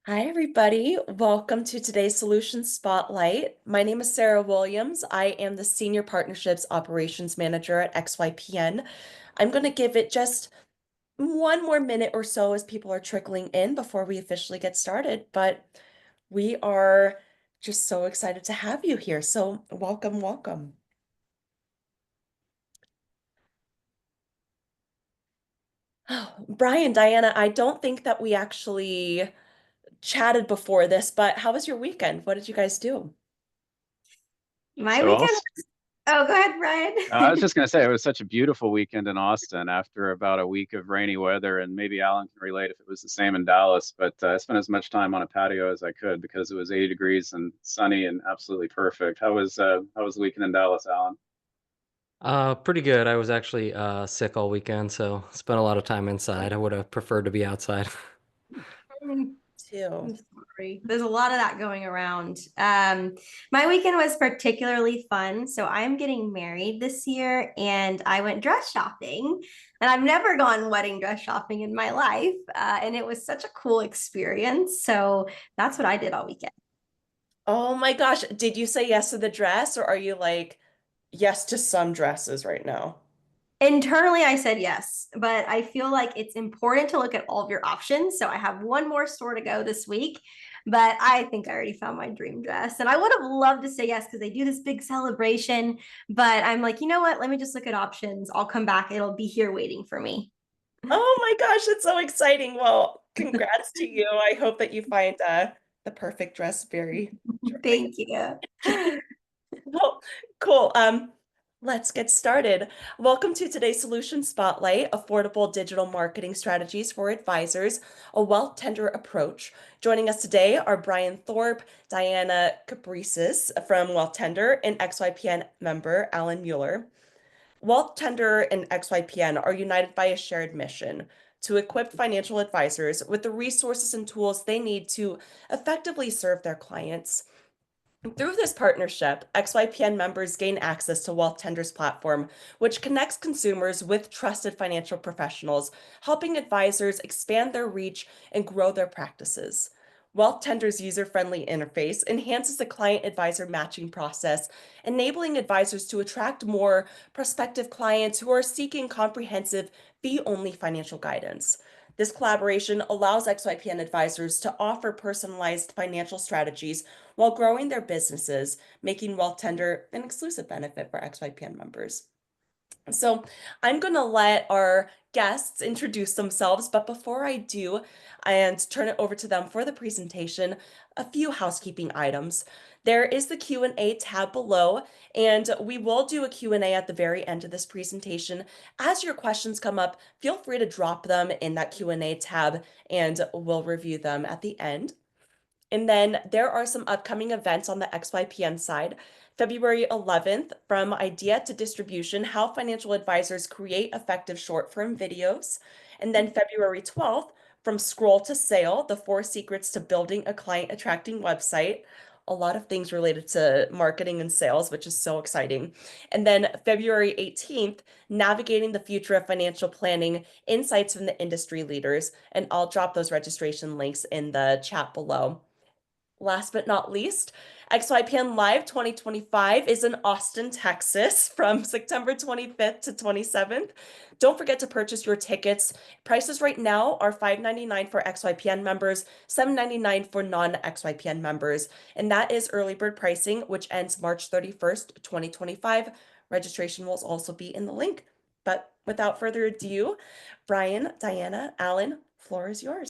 Hi, everybody. Welcome to today's Solution Spotlight. My name is Sarah Williams. I am the Senior Partnerships Operations Manager at XYPN. I'm going to give it just one more minute or so as people are trickling in before we officially get started, but we are just so excited to have you here. So welcome, welcome. Brian, Diana, I don't think that we actually chatted before this, but how was your weekend? What did you guys do? My So weekend also, Oh, go ahead, I was Brian. just going to say it was such a beautiful weekend in Austin after about a week of rainy weather, and maybe Alan can relate if it was the same in Dallas. But I spent as much time on a patio as I could because it was 80 degrees and sunny and absolutely perfect. How was the weekend in Dallas, Alan? Pretty good. I was actually sick all weekend, so spent a lot of time inside. I would have preferred to be outside. Too. I'm sorry. There's a lot of that going around. My weekend was particularly fun. So I'm getting married this year and I went dress shopping. And I've never gone wedding dress shopping in my life. And it was such a cool experience. So that's what I did all weekend. Oh my gosh, did you say yes to the dress or are you like yes to some dresses right now? Internally, I said yes, but I feel like it's important to look at all of your options. So I have one more store to go this week, but I think I already found my dream dress. And I would have loved to say yes because they do this big celebration. But I'm like, you know what? Let me just look at options. I'll come back. It'll be here waiting for me. Oh my gosh, it's so exciting. Well, congrats to you. I hope that you find the perfect dress very shortly. Thank you. Well, cool. Let's get started. Welcome to today's Solution Spotlight, Affordable Digital Marketing Strategies for Advisors, a wealth tender approach. Joining us today are Brian Thorpe, Diana Caprices from Wealthtender, and XYPN member Alan Mueller. Wealthtender and XYPN are united by a shared mission to equip financial advisors with the resources and tools they need to effectively serve their clients. Through this partnership, XYPN members gain access to Wealthtender's platform, which connects consumers with trusted financial professionals, helping advisors expand their reach and grow their practices. Wealthtender's user-friendly interface enhances the client-advisor matching process, enabling advisors to attract more prospective clients who are seeking comprehensive, fee-only financial guidance. This collaboration allows XYPN advisors to offer personalized financial strategies while growing their businesses, making Wealthtender an exclusive benefit for XYPN members. So I'm going to let our guests introduce themselves, but before I do and turn it over to them for the presentation, a few housekeeping items. There is the Q&A tab below, and we will do a Q&A at the very end of this presentation. As your questions come up, feel free to drop them in that Q&A tab, and we'll review them at the end. And then there are some upcoming events on the XYPN side. February 11th, from idea to distribution, how financial advisors create effective short-form videos. And then February 12th, from scroll to sale, the 4 secrets to building a client-attracting website. A lot of things related to marketing and sales, which is so exciting. And then February 18th, navigating the future of financial planning, insights from the industry leaders. And I'll drop those registration links in the chat below. Last but not least, XYPN Live 2025 is in Austin, Texas from September 25th to 27th. Don't forget to purchase your tickets. Prices right now are $5.99 for XYPN members, $7.99 for non-XYPN members, and that is early bird pricing, which ends March 31st, 2025. Registration will also be in the link. But without further ado, Brian, Diana, Alan, floor is yours.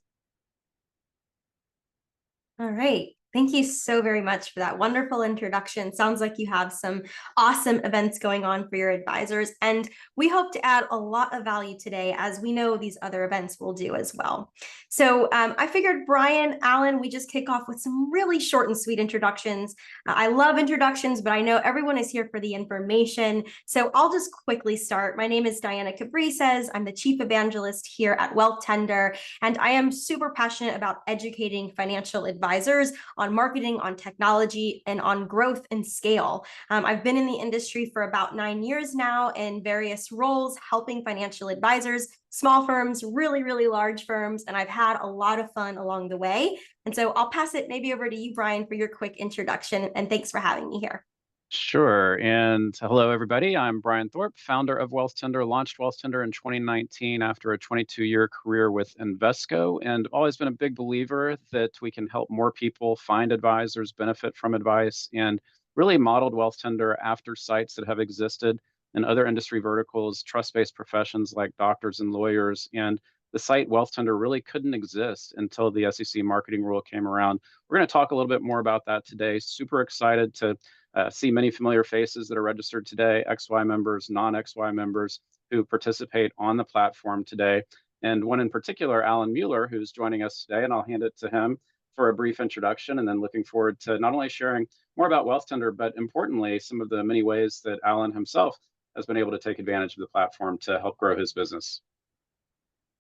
All right. Thank you so very much for that wonderful introduction. Sounds like you have some awesome events going on for your advisors, and we hope to add a lot of value today, as we know these other events will do as well. So I figured, Brian, Alan, we just kick off with some really short and sweet introductions. I love introductions, but I know everyone is here for the information. So I'll just quickly start. My name is Diana Caprices. I'm the Chief Evangelist here at Wealthtender, and I am super passionate about educating financial advisors on on marketing, on technology, and on growth and scale. I've been in the industry for about 9 years now in various roles, helping financial advisors, small firms, really, really large firms, and I've had a lot of fun along the way. And so I'll pass it maybe over to you, Brian, for your quick introduction, and thanks for having me here. Sure. And hello, everybody. I'm Brian Thorpe, founder of Wealthtender, launched Wealthtender in 2019 after a 22-year career with Invesco, and I've always been a big believer that we can help more people find advisors, benefit from advice, and really modeled Wealthtender after sites that have existed in other industry verticals, trust-based professions like doctors and lawyers. And the site Wealthtender really couldn't exist until the SEC marketing rule came around. We're going to talk a little bit more about that today. Super excited to see many familiar faces that are registered today, XY members, non-XY members who participate on the platform today. And one in particular, Alan Mueller, who's joining us today, and I'll hand it to him for a brief introduction, and then looking forward to not only sharing more about Wealthtender, but importantly, some of the many ways that Alan himself has been able to take advantage of the platform to help grow his business.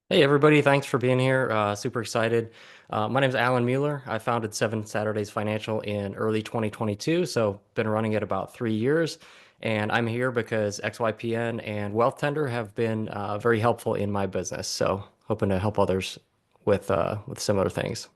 Hey everybody, thanks for being here. Super excited. My name is Alan Mueller. I founded 7 Saturdays Financial in early 2022, so been running it about 3 years. And I'm here because XYPN and Wealthtender have been very helpful in my business. So hoping to help others with similar things.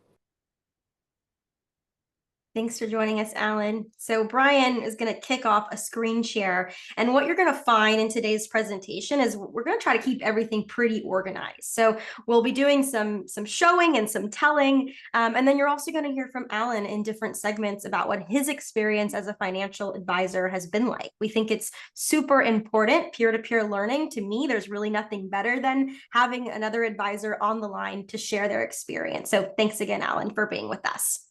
Thanks for joining us, Alan. So Brian is going to kick off a screen share. And what you're going to find in today's presentation is we're going to try to keep everything pretty organized. So we'll be doing some showing and some telling. And then you're also going to hear from Alan in different segments about what his experience as a financial advisor has been like. We think it's super important, peer-to-peer learning. To me, there's really nothing better than having another advisor on the line to share their experience. So thanks again, Alan, for being with us.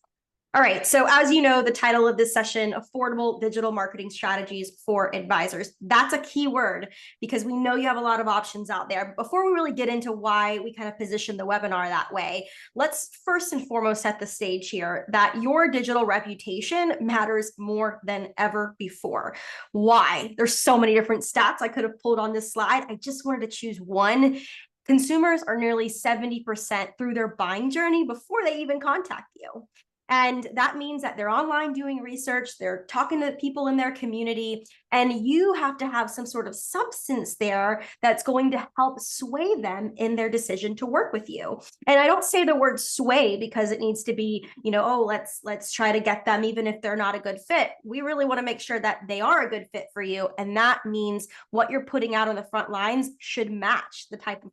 All right, so as you know, the title of this session, Affordable Digital Marketing Strategies for Advisors. That's a key word because we know you have a lot of options out there. Before we really get into why we kind of position the webinar that way, let's first and foremost set the stage here that your digital reputation matters more than ever before. Why? There's so many different stats I could have pulled on this slide. I just wanted to choose one. Consumers are nearly 70% through their buying journey before they even contact you. And that means that they're online doing research, they're talking to people in their community, and you have to have some sort of substance there that's going to help sway them in their decision to work with you. And I don't say the word sway because it needs to be, oh, let's try to get them even if they're not a good fit. We really want to make sure that they are a good fit for you. And that means what you're putting out on the front lines should match the type of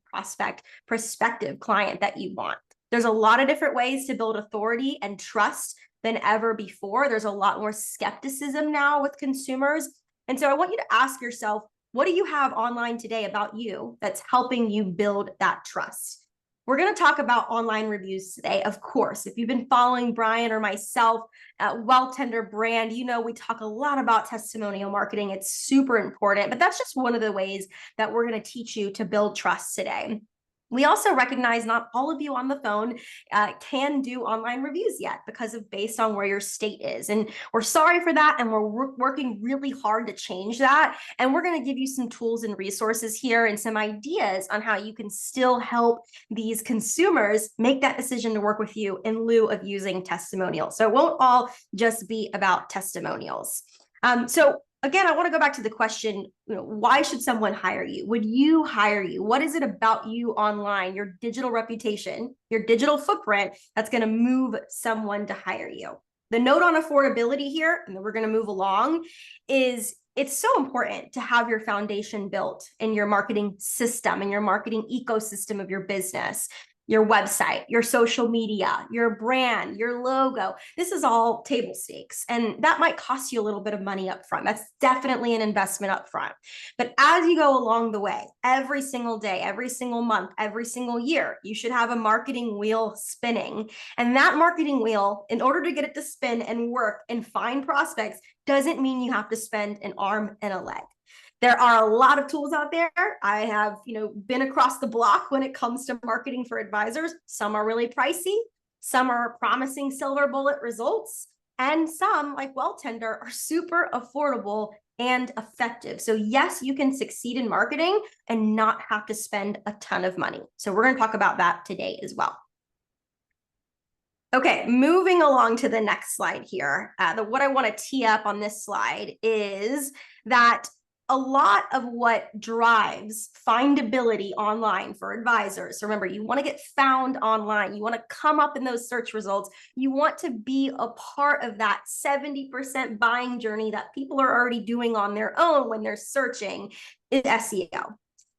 prospective client that you want. There's a lot of different ways to build authority and trust than ever before. There's a lot more skepticism now with consumers. And so I want you to ask yourself, what do you have online today about you that's helping you build that trust? We're going to talk about online reviews today, of course. If you've been following Brian or myself at Wealthtender brand, we talk a lot about testimonial marketing. It's super important, but that's just one of the ways that we're going to teach you to build trust today. We also recognize not all of you on the phone can do online reviews yet based on where your state is. And we're sorry for that. And we're working really hard to change that. And we're going to give you some tools and resources here and some ideas on how you can still help these consumers make that decision to work with you in lieu of using testimonials. So it won't all just be about testimonials. Again, I want to go back to the question, why should someone hire you? Would you hire you? What is it about you online, your digital reputation, your digital footprint that's going to move someone to hire you? The note on affordability here, and then we're going to move along, is it's so important to have your foundation built in your marketing system and your marketing ecosystem of your business. Your website, your social media, your brand, your logo. This is all table stakes. And that might cost you a little bit of money up front. That's definitely an investment up front. But as you go along the way, every single day, every single month, every single year, you should have a marketing wheel spinning. And that marketing wheel, in order to get it to spin and work and find prospects, doesn't mean you have to spend an arm and a leg. There are a lot of tools out there. I have, been across the block when it comes to marketing for advisors. Some are really pricey. Some are promising silver bullet results. And some, like Wealthtender, are super affordable and effective. So yes, you can succeed in marketing and not have to spend a ton of money. So we're going to talk about that today as well. Okay, moving along to the next slide here. What I want to tee up on this slide is that a lot of what drives findability online for advisors. So remember, you want to get found online. You want to come up in those search results. You want to be a part of that 70% buying journey that people are already doing on their own when they're searching is SEO.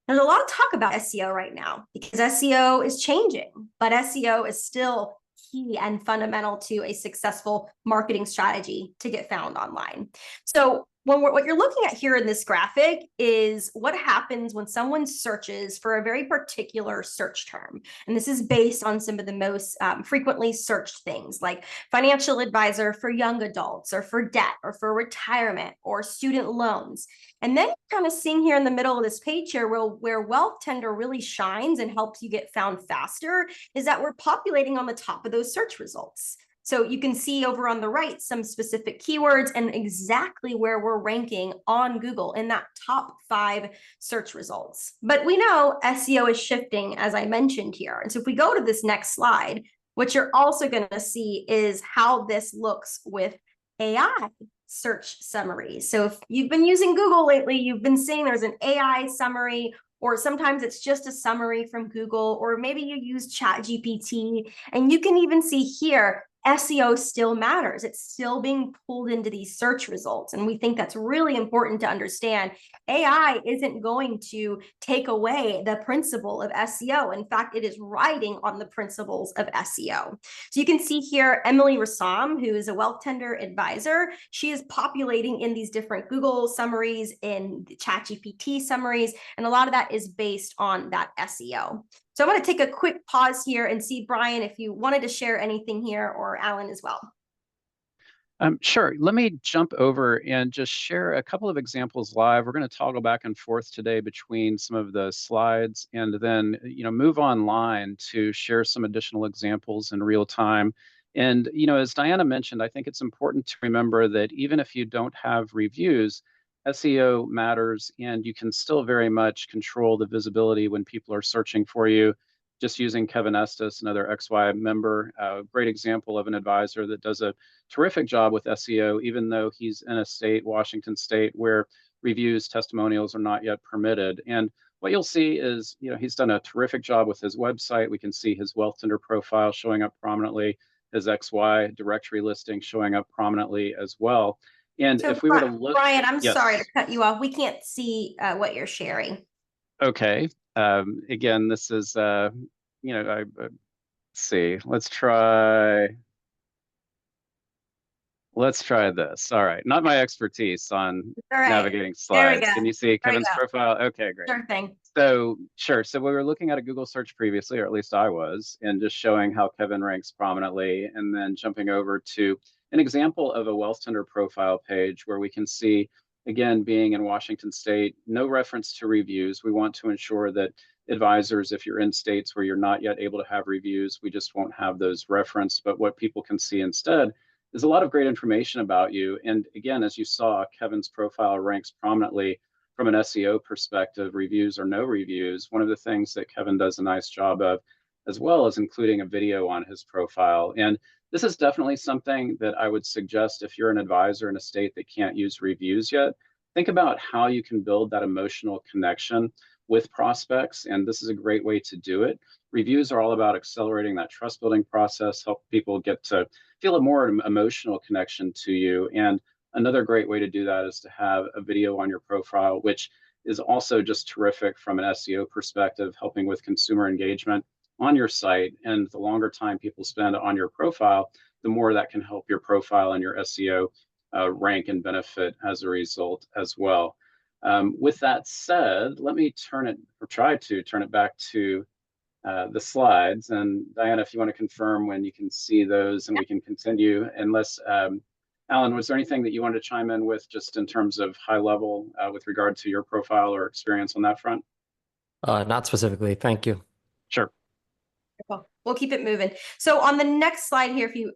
There's a lot of talk about SEO right now because SEO is changing, but SEO is still key and fundamental to a successful marketing strategy to get found online. So what you're looking at here in this graphic is what happens when someone searches for a very particular search term. And this is based on some of the most frequently searched things like financial advisor for young adults or for debt or for retirement or student loans. And then kind of seeing here in the middle of this page here where Wealthtender really shines and helps you get found faster is that we're populating on the top of those search results. So you can see over on the right some specific keywords and exactly where we're ranking on Google in that top 5 search results. But we know SEO is shifting, as I mentioned here. And so if we go to this next slide, what you're also going to see is how this looks with AI search summaries. So if you've been using Google lately, you've been seeing there's an AI summary, or sometimes it's just a summary from Google, or maybe you use ChatGPT, and you can even see here SEO still matters. It's still being pulled into these search results. And we think that's really important to understand. AI isn't going to take away the principle of SEO. In fact, it is riding on the principles of SEO. So you can see here, Emily Rassam, who is a Wealthtender advisor, she is populating in these different Google summaries, in ChatGPT summaries, and a lot of that is based on that SEO. So I'm going to take a quick pause here and see, Brian, if you wanted to share anything here, or Alan as well. Sure. Let me jump over and just share a couple of examples live. We're going to toggle back and forth today between some of the slides and then, move online to share some additional examples in real time. And, as Diana mentioned, I think it's important to remember that even if you don't have reviews, SEO matters, and you can still very much control the visibility when people are searching for you. Just using Kevin Estes, another XY member, a great example of an advisor that does a terrific job with SEO, even though he's in a state, Washington State, where reviews, testimonials are not yet permitted. And what you'll see is, he's done a terrific job with his website. We can see his Wealthtender profile showing up prominently, his XY directory listing showing up prominently as well. And So if we were to look, Brian, I'm yes. sorry to cut you off. We can't see what you're sharing. Okay. Again, this is, let's see, let's try this. All right. Not my expertise on navigating slides. Can you see Kevin's profile? Okay, great. Sure thing. So, sure. So we were looking at a Google search previously, or at least I was, and just showing how Kevin ranks prominently, and then jumping over to an example of a Wealthtender profile page where we can see, again, being in Washington State, no reference to reviews. We want to ensure that advisors, if you're in states where you're not yet able to have reviews, we just won't have those referenced. But what people can see instead is a lot of great information about you. And again, as you saw, Kevin's profile ranks prominently from an SEO perspective, reviews or no reviews. One of the things that Kevin does a nice job of, as well as including a video on his profile. And this is definitely something that I would suggest if you're an advisor in a state that can't use reviews yet. Think about how you can build that emotional connection with prospects, and this is a great way to do it. Reviews are all about accelerating that trust building process, help people get to feel a more emotional connection to you. And another great way to do that is to have a video on your profile, which is also just terrific from an SEO perspective, helping with consumer engagement on your site. And the longer time people spend on your profile, the more that can help your profile and your SEO rank and benefit as a result as well. With that said, let me try to turn it back to the slides. And Diana, if you want to confirm when you can see those, and we can continue, unless, Alan, was there anything that you wanted to chime in with just in terms of high level with regard to your profile or experience on that front? Not specifically. Thank you. Sure. We'll keep it moving. So on the next slide here, if you,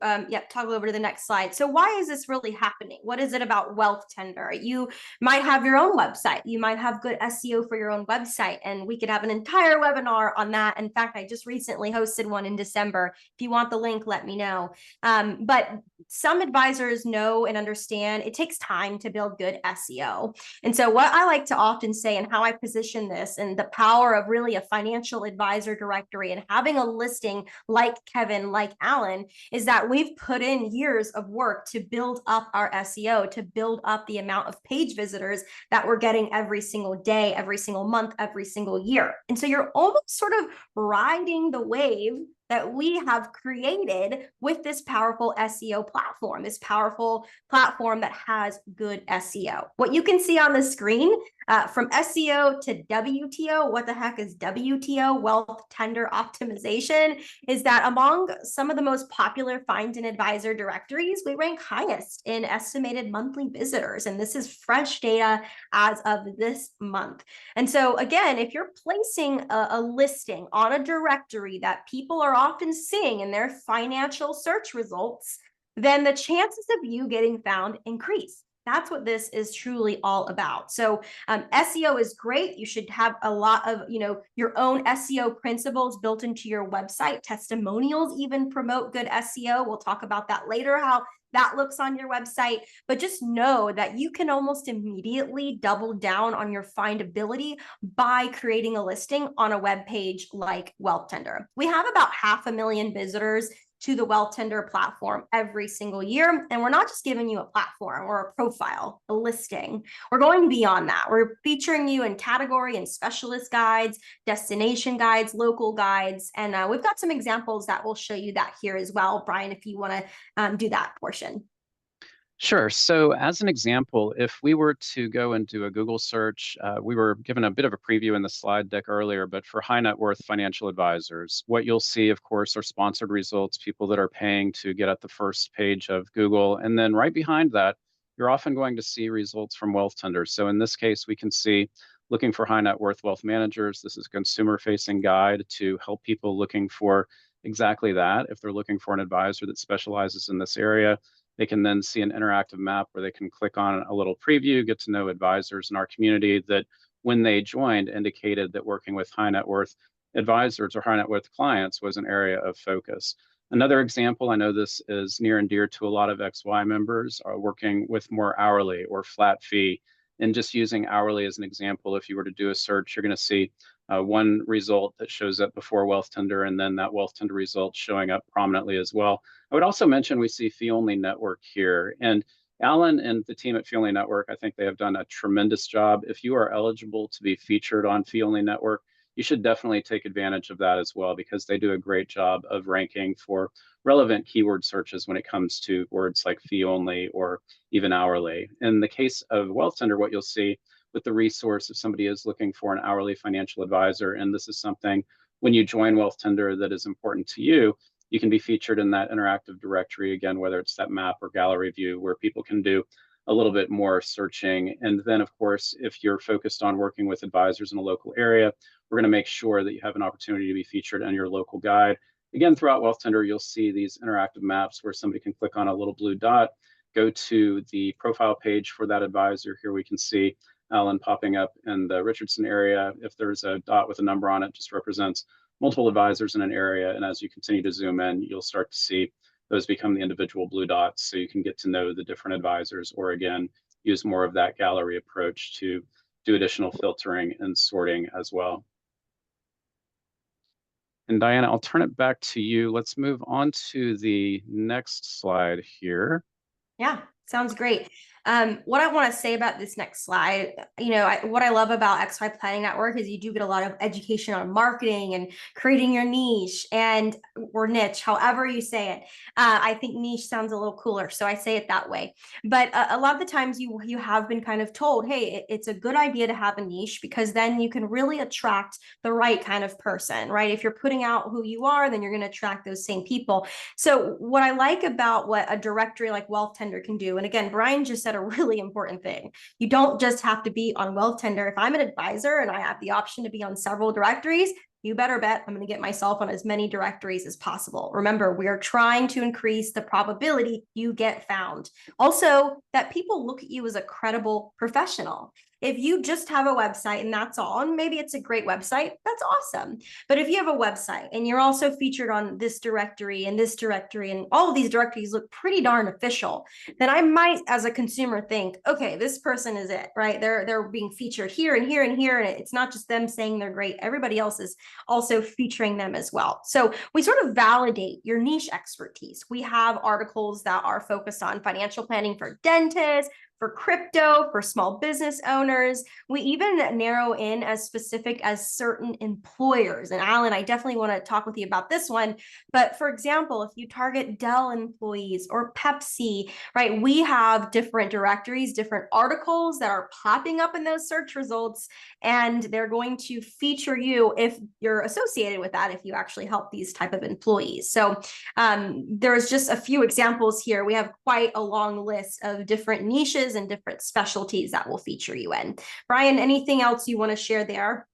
toggle over to the next slide. So why is this really happening? What is it about Wealthtender? You might have your own website. You might have good SEO for your own website, and we could have an entire webinar on that. In fact, I just recently hosted one in December. If you want the link, let me know. But some advisors know and understand it takes time to build good SEO. And so what I like to often say, and how I position this, and the power of really a financial advisor directory and having a listing like Kevin, like Alan, is that we've put in years of work to build up our SEO, to build up the amount of page visitors that we're getting every single day, every single month, every single year. And so you're almost sort of riding the wave that we have created with this powerful SEO platform, this powerful platform that has good SEO. What you can see on the screen, from SEO to WTO, what the heck is WTO, Wealthtender Optimization, is that among some of the most popular find and advisor directories, we rank highest in estimated monthly visitors. And this is fresh data as of this month. And so again, if you're placing a listing on a directory that people are often seeing in their financial search results, then the chances of you getting found increase. That's what this is truly all about. So SEO is great. You should have a lot of, your own SEO principles built into your website. Testimonials even promote good SEO. We'll talk about that later, how that looks on your website. But just know that you can almost immediately double down on your findability by creating a listing on a web page like Wealthtender. We have about 500,000 visitors to the Wealthtender platform every single year. And we're not just giving you a platform or a profile, a listing. We're going beyond that. We're featuring you in category and specialist guides, destination guides, local guides. And we've got some examples that will show you that here as well. Brian, if you want to do that portion. Sure. So as an example, if we were to go and do a Google search, we were given a bit of a preview in the slide deck earlier, but for high net worth financial advisors, what you'll see, of course, are sponsored results, people that are paying to get at the first page of Google. And then right behind that, you're often going to see results from Wealthtender. So in this case, we can see looking for high net worth wealth managers. This is a consumer facing guide to help people looking for exactly that. If they're looking for an advisor that specializes in this area, they can then see an interactive map where they can click on a little preview, get to know advisors in our community that when they joined indicated that working with high net worth advisors or high net worth clients was an area of focus. Another example, I know this is near and dear to a lot of XY members, are working with more hourly or flat fee. And just using hourly as an example, if you were to do a search, you're going to see one result that shows up before Wealthtender, and then that Wealthtender result showing up prominently as well. I would also mention we see Fee Only Network here. And Alan and the team at Fee Only Network, I think they have done a tremendous job. If you are eligible to be featured on Fee Only Network, you should definitely take advantage of that as well, because they do a great job of ranking for relevant keyword searches when it comes to words like fee only or even hourly. In the case of Wealthtender, what you'll see with the resource, if somebody is looking for an hourly financial advisor, and this is something when you join Wealthtender that is important to you, you can be featured in that interactive directory, again, whether it's that map or gallery view where people can do a little bit more searching. And then, of course, if you're focused on working with advisors in a local area, we're going to make sure that you have an opportunity to be featured in your local guide. Again, throughout Wealthtender, you'll see these interactive maps where somebody can click on a little blue dot, go to the profile page for that advisor. Here we can see Alan popping up in the Richardson area. If there's a dot with a number on it, just represents multiple advisors in an area. And as you continue to zoom in, you'll start to see those become the individual blue dots. So you can get to know the different advisors, or again, use more of that gallery approach to do additional filtering and sorting as well. And Diana, I'll turn it back to you. Let's move on to the next slide here. Yeah, sounds great. What I want to say about this next slide, what I love about XY Planning Network is you do get a lot of education on marketing and creating your niche or niche, however you say it. I think niche sounds a little cooler, so I say it that way. But a lot of the times you have been kind of told, hey, it's a good idea to have a niche, because then you can really attract the right kind of person, right? If you're putting out who you are, then you're going to attract those same people. So what I like about what a directory like Wealthtender can do, and again, Brian just said a really important thing. You don't just have to be on Wealthtender. If I'm an advisor and I have the option to be on several directories, you better bet I'm going to get myself on as many directories as possible. Remember, we are trying to increase the probability you get found. Also, that people look at you as a credible professional. If you just have a website and that's all, and maybe it's a great website, that's awesome. But if you have a website and you're also featured on this directory and this directory, and all of these directories look pretty darn official, then I might, as a consumer, think, okay, this person is it, right? They're being featured here and here and here, and it's not just them saying they're great. Everybody else is also featuring them as well. So we sort of validate your niche expertise. We have articles that are focused on financial planning for dentists, for crypto, for small business owners. We even narrow in as specific as certain employers. And Alan, I definitely want to talk with you about this one. But for example, if you target Dell employees or Pepsi, right, we have different directories, different articles that are popping up in those search results, and they're going to feature you if you're associated with that, if you actually help these type of employees. So there's just a few examples here. We have quite a long list of different niches and different specialties that will feature you in. Brian, anything else you want to share there?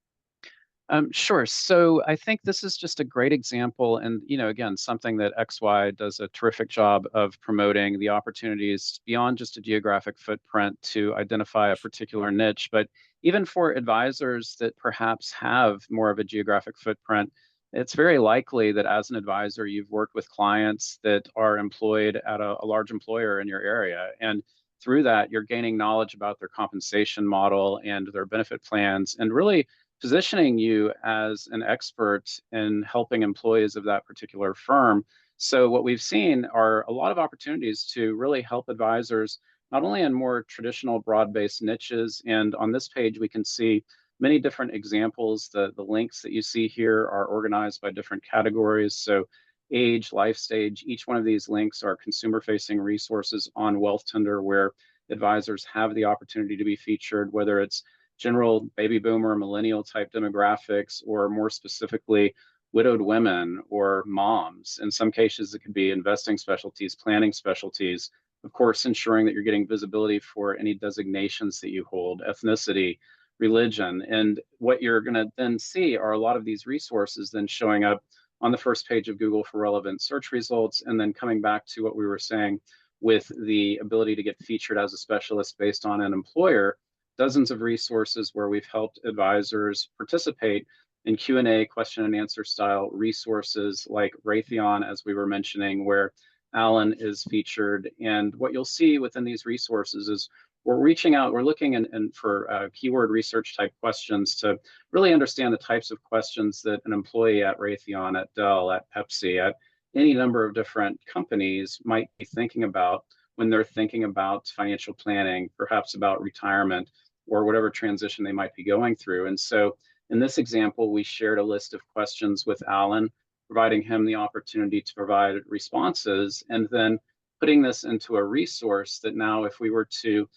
Sure. So I think this is just a great example, and again, something that XY does a terrific job of promoting the opportunities beyond just a geographic footprint to identify a particular niche, but even for advisors that perhaps have more of a geographic footprint, it's very likely that as an advisor, you've worked with clients that are employed at a large employer in your area, and through that, you're gaining knowledge about their compensation model and their benefit plans, and really positioning you as an expert in helping employees of that particular firm. So what we've seen are a lot of opportunities to really help advisors, not only in more traditional broad-based niches, and on this page we can see many different examples. The links that you see here are organized by different categories. So age, life stage, each one of these links are consumer-facing resources on Wealthtender where advisors have the opportunity to be featured, whether it's general baby boomer, millennial type demographics, or more specifically, widowed women or moms. In some cases, it could be investing specialties, planning specialties, of course, ensuring that you're getting visibility for any designations that you hold, ethnicity, religion. And what you're going to then see are a lot of these resources then showing up on the first page of Google for relevant search results, and then coming back to what we were saying with the ability to get featured as a specialist based on an employer. Dozens of resources where we've helped advisors participate in Q&A, question and answer style resources like Raytheon, as we were mentioning, where Alan is featured. And what you'll see within these resources is we're reaching out, we're looking for keyword research type questions to really understand the types of questions that an employee at Raytheon, at Dell, at Pepsi, at any number of different companies might be thinking about when they're thinking about financial planning, perhaps about retirement, or whatever transition they might be going through. And so in this example, we shared a list of questions with Alan, providing him the opportunity to provide responses, and then putting this into a resource that now if we were to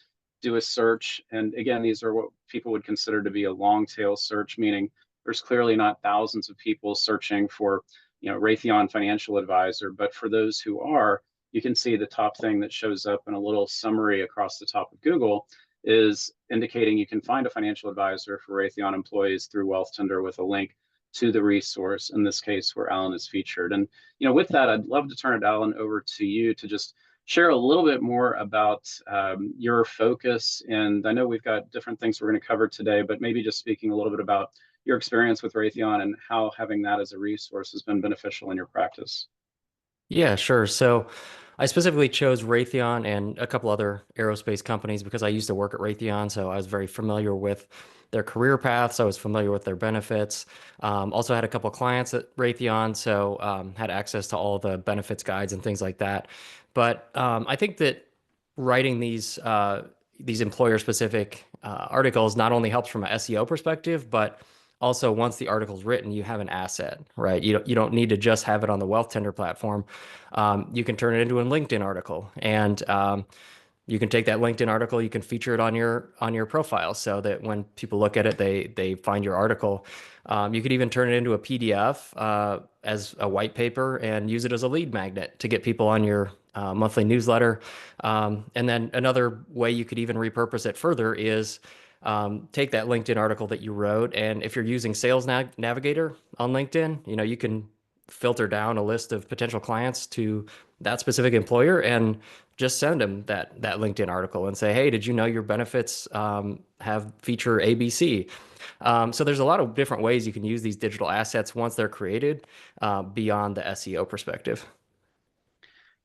do a search, and again, these are what people would consider to be a long tail search, meaning there's clearly not thousands of people searching for, Raytheon Financial Advisor, but for those who are, you can see the top thing that shows up in a little summary across the top of Google is indicating you can find a financial advisor for Raytheon employees through Wealthtender with a link to the resource, in this case where Alan is featured. And with that, I'd love to turn it, Alan, over to you to just share a little bit more about your focus. And I know we've got different things we're going to cover today, but maybe just speaking a little bit about your experience with Raytheon and how having that as a resource has been beneficial in your practice. Yeah, sure. So I specifically chose Raytheon and a couple other aerospace companies because I used to work at Raytheon. So I was very familiar with their career paths. I was familiar with their benefits. Also had a couple clients at Raytheon, so had access to all the benefits guides and things like that. But I think that writing these employer-specific articles not only helps from an SEO perspective, but also once the article's written, you have an asset, right? You don't need to just have it on the Wealthtender platform. You can turn it into a LinkedIn article, and you can take that LinkedIn article, you can feature it on your profile, so that when people look at it, they find your article. You could even turn it into a PDF as a white paper and use it as a lead magnet to get people on your monthly newsletter. And then another way you could even repurpose it further is take that LinkedIn article that you wrote, and if you're using Sales Navigator on LinkedIn, you can filter down a list of potential clients to that specific employer and just send them that LinkedIn article and say, hey, did you know your benefits have feature ABC? So there's a lot of different ways you can use these digital assets once they're created beyond the SEO perspective.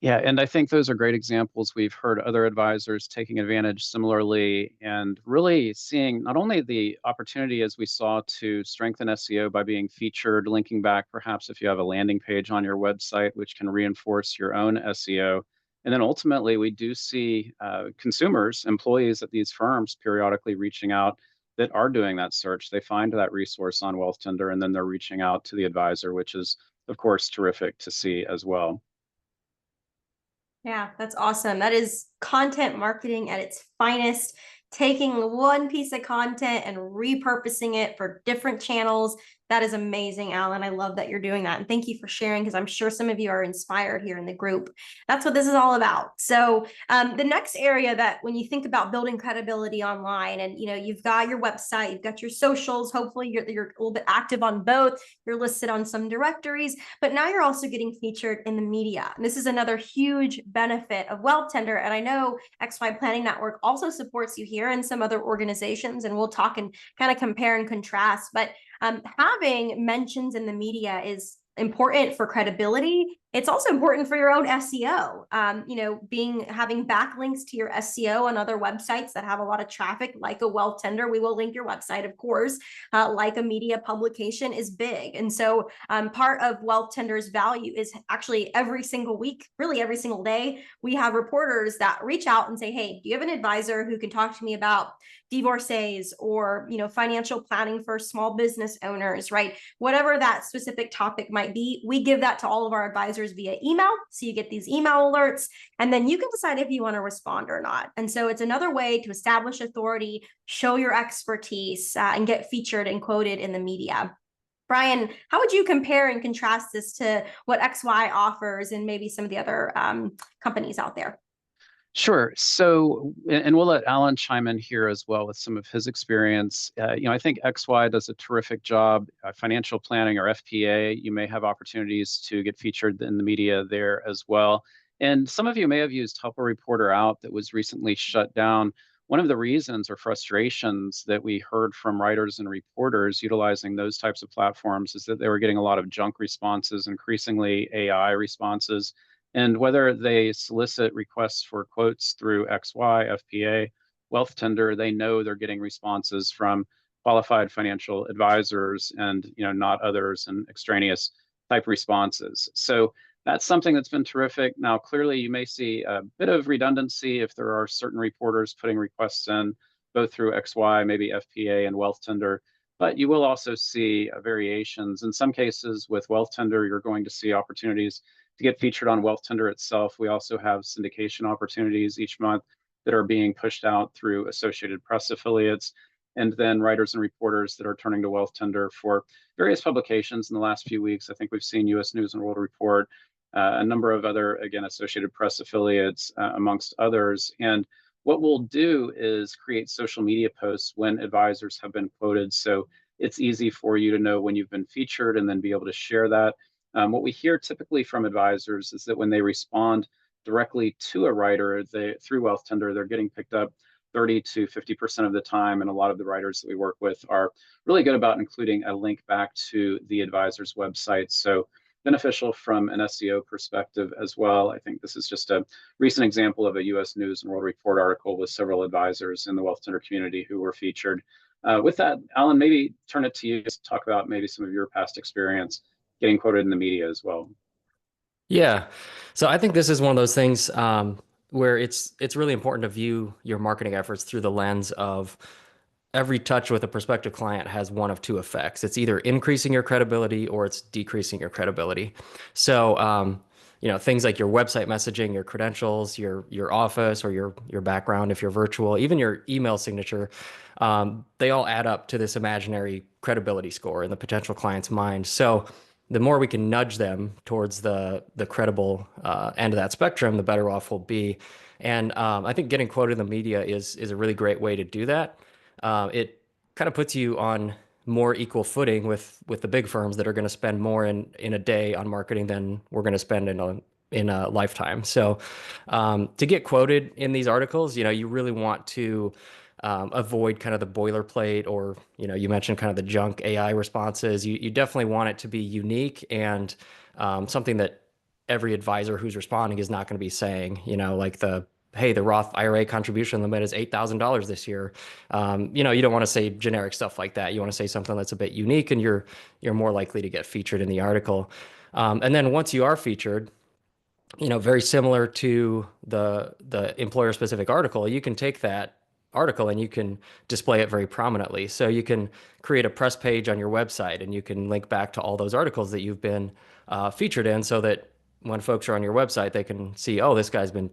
Yeah, and I think those are great examples. We've heard other advisors taking advantage similarly and really seeing not only the opportunity as we saw to strengthen SEO by being featured, linking back perhaps if you have a landing page on your website, which can reinforce your own SEO. And then ultimately, we do see consumers, employees at these firms periodically reaching out that are doing that search. They find that resource on Wealthtender and then they're reaching out to the advisor, which is, of course, terrific to see as well. Yeah, that's awesome. That is content marketing at its finest, taking one piece of content and repurposing it for different channels. That is amazing, Alan. I love that you're doing that. And thank you for sharing, because I'm sure some of you are inspired here in the group. That's what this is all about. So the next area that when you think about building credibility online, and you've got your website, you've got your socials, hopefully you're a little bit active on both, you're listed on some directories, but now you're also getting featured in the media. And this is another huge benefit of Wealthtender. And I know XY Planning Network also supports you here and some other organizations, and we'll talk and kind of compare and contrast. But having mentions in the media is important for credibility. It's also important for your own SEO. Having backlinks to your SEO on other websites that have a lot of traffic, like a Wealthtender, we will link your website, of course, like a media publication is big. And so part of Wealthtender's value is actually every single week, really every single day, we have reporters that reach out and say, hey, do you have an advisor who can talk to me about divorcees or financial planning for small business owners, right? Whatever that specific topic might be, we give that to all of our advisors via email. So you get these email alerts, and then you can decide if you want to respond or not. And so it's another way to establish authority, show your expertise, and get featured and quoted in the media. Brian, how would you compare and contrast this to what XY offers and maybe some of the other companies out there? Sure. So, and we'll let Alan chime in here as well with some of his experience. I think XY does a terrific job. Financial planning or FPA, you may have opportunities to get featured in the media there as well. And some of you may have used Help a Reporter Out that was recently shut down. One of the reasons or frustrations that we heard from writers and reporters utilizing those types of platforms is that they were getting a lot of junk responses, increasingly AI responses. And whether they solicit requests for quotes through XY, FPA, Wealthtender, they know they're getting responses from qualified financial advisors and not others and extraneous type responses. So that's something that's been terrific. Now, clearly, you may see a bit of redundancy if there are certain reporters putting requests in, both through XY, maybe FPA and Wealthtender. But you will also see variations. In some cases, with Wealthtender, you're going to see opportunities to get featured on Wealthtender itself. We also have syndication opportunities each month that are being pushed out through Associated Press affiliates, and then writers and reporters that are turning to Wealthtender for various publications. In the last few weeks, I think we've seen U.S. News and World Report, a number of other, again, Associated Press affiliates, amongst others. And what we'll do is create social media posts when advisors have been quoted. So it's easy for you to know when you've been featured and then be able to share that. What we hear typically from advisors is that when they respond directly to a writer through Wealthtender, they're getting picked up 30 to 50% of the time. And a lot of the writers that we work with are really good about including a link back to the advisor's website. So beneficial from an SEO perspective as well. I think this is just a recent example of a U.S. News and World Report article with several advisors in the Wealthtender community who were featured. With that, Alan, maybe turn it to you to talk about maybe some of your past experience getting quoted in the media as well. Yeah. So I think this is one of those things where it's really important to view your marketing efforts through the lens of every touch with a prospective client has one of two effects. It's either increasing your credibility or it's decreasing your credibility. So, things like your website messaging, your credentials, your office or your background, if you're virtual, even your email signature, they all add up to this imaginary credibility score in the potential client's mind. So the more we can nudge them towards the credible end of that spectrum, the better off we'll be. And I think getting quoted in the media is a really great way to do that. it kind of puts you on more equal footing with the big firms that are going to spend more in a day on marketing than we're going to spend in a lifetime. So to get quoted in these articles, you really want to avoid kind of the boilerplate, or you mentioned kind of the junk AI responses. You definitely want it to be unique and something that every advisor who's responding is not going to be saying, like hey, the Roth IRA contribution limit is $8,000 this year. You don't want to say generic stuff like that. You want to say something that's a bit unique, and you're more likely to get featured in the article. And then once you are featured, very similar to the employer specific article, you can take that article and you can display it very prominently. So you can create a press page on your website, and you can link back to all those articles that you've been featured in, so that when folks are on your website, they can see, oh, this guy's been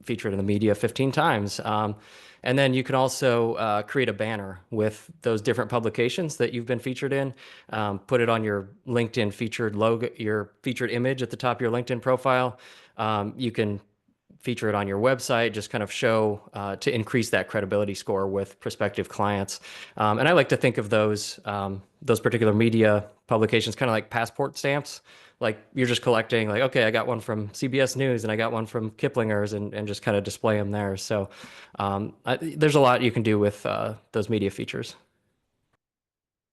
featured in the media 15 times. And then you can also create a banner with those different publications that you've been featured in, put it on your LinkedIn featured logo, your featured image at the top of your LinkedIn profile. You can feature it on your website, just kind of show to increase that credibility score with prospective clients. And I like to think of those particular media publications kind of like passport stamps. Like you're just collecting, like, okay, I got one from CBS News and I got one from Kiplinger's, and just kind of display them there. So there's a lot you can do with those media features.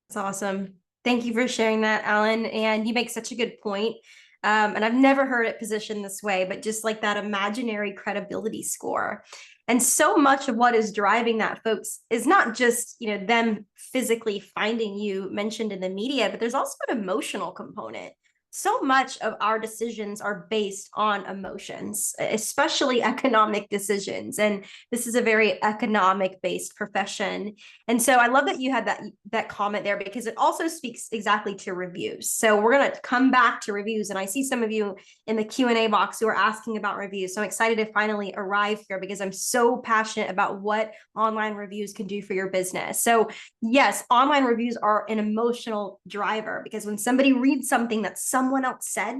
That's awesome. Thank you for sharing that, Alan. And you make such a good point. And I've never heard it positioned this way, but just like that imaginary credibility score. And so much of what is driving that, folks, is not just, them physically finding you mentioned in the media, but there's also an emotional component. So much of our decisions are based on emotions, especially economic decisions. And this is a very economic-based profession. And so I love that you had that comment there, because it also speaks exactly to reviews. So we're going to come back to reviews. And I see some of you in the Q&A box who are asking about reviews. So I'm excited to finally arrive here, because I'm so passionate about what online reviews can do for your business. So yes, online reviews are an emotional driver, because when somebody reads something that someone else said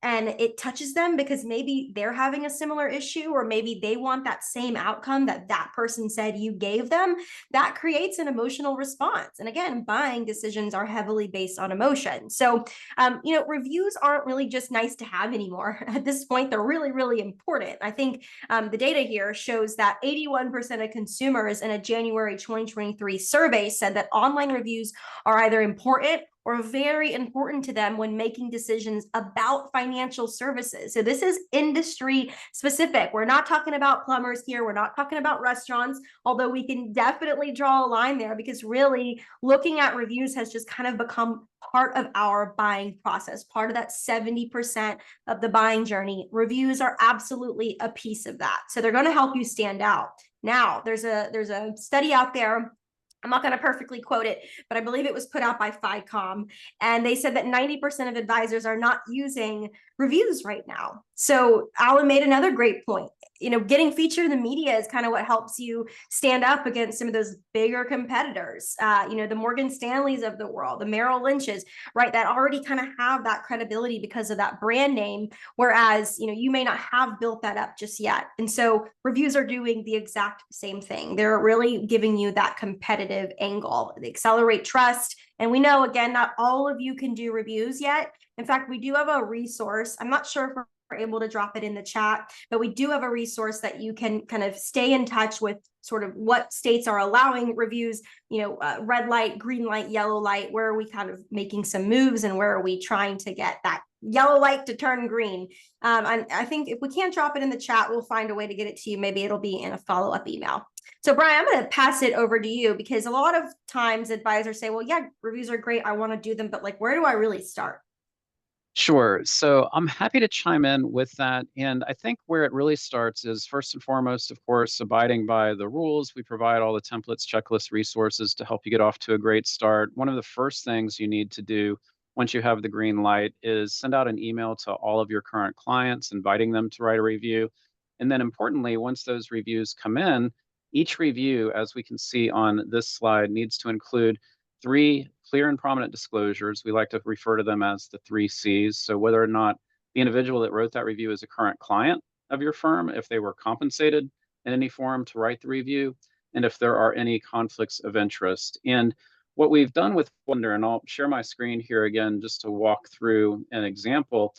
and it touches them, because maybe they're having a similar issue, or maybe they want that same outcome that person said you gave them, that creates an emotional response. And again, buying decisions are heavily based on emotion. So, reviews aren't really just nice to have anymore. At this point, they're really, really important. I think the data here shows that 81% of consumers in a January 2023 survey said that online reviews are either important or very important to them when making decisions about financial services. So this is industry specific. We're not talking about plumbers here. We're not talking about restaurants, although we can definitely draw a line there, because really looking at reviews has just kind of become part of our buying process, part of that 70% of the buying journey. Reviews are absolutely a piece of that. So they're going to help you stand out. Now, there's a study out there. I'm not going to perfectly quote it, but I believe it was put out by FICOM. And they said that 90% of advisors are not using reviews right now. So Alan made another great point. Getting featured in the media is kind of what helps you stand up against some of those bigger competitors, the Morgan Stanleys of the world, the Merrill Lynches, right? That already kind of have that credibility because of that brand name. Whereas, you may not have built that up just yet. And so reviews are doing the exact same thing. They're really giving you that competitive angle. They accelerate trust. And we know, again, not all of you can do reviews yet. In fact, we do have a resource. I'm not sure if we're able to drop it in the chat, but we do have a resource that you can kind of stay in touch with sort of what states are allowing reviews, red light, green light, yellow light. Where are we kind of making some moves, and where are we trying to get that yellow light to turn green? And I think if we can't drop it in the chat, we'll find a way to get it to you. Maybe it'll be in a follow-up email. So Brian, I'm going to pass it over to you, because a lot of times advisors say, well, yeah, reviews are great, I want to do them, but like, where do I really start? Sure. So I'm happy to chime in with that. And I think where it really starts is, first and foremost, of course, abiding by the rules. We provide all the templates, checklists, resources to help you get off to a great start. One of the first things you need to do once you have the green light is send out an email to all of your current clients, inviting them to write a review. And then importantly, once those reviews come in, each review, as we can see on this slide, needs to include 3 clear and prominent disclosures. We like to refer to them as the 3 C's. So whether or not the individual that wrote that review is a current client of your firm, if they were compensated in any form to write the review, and if there are any conflicts of interest. And what we've done with Wealthtender, and I'll share my screen here again just to walk through an example,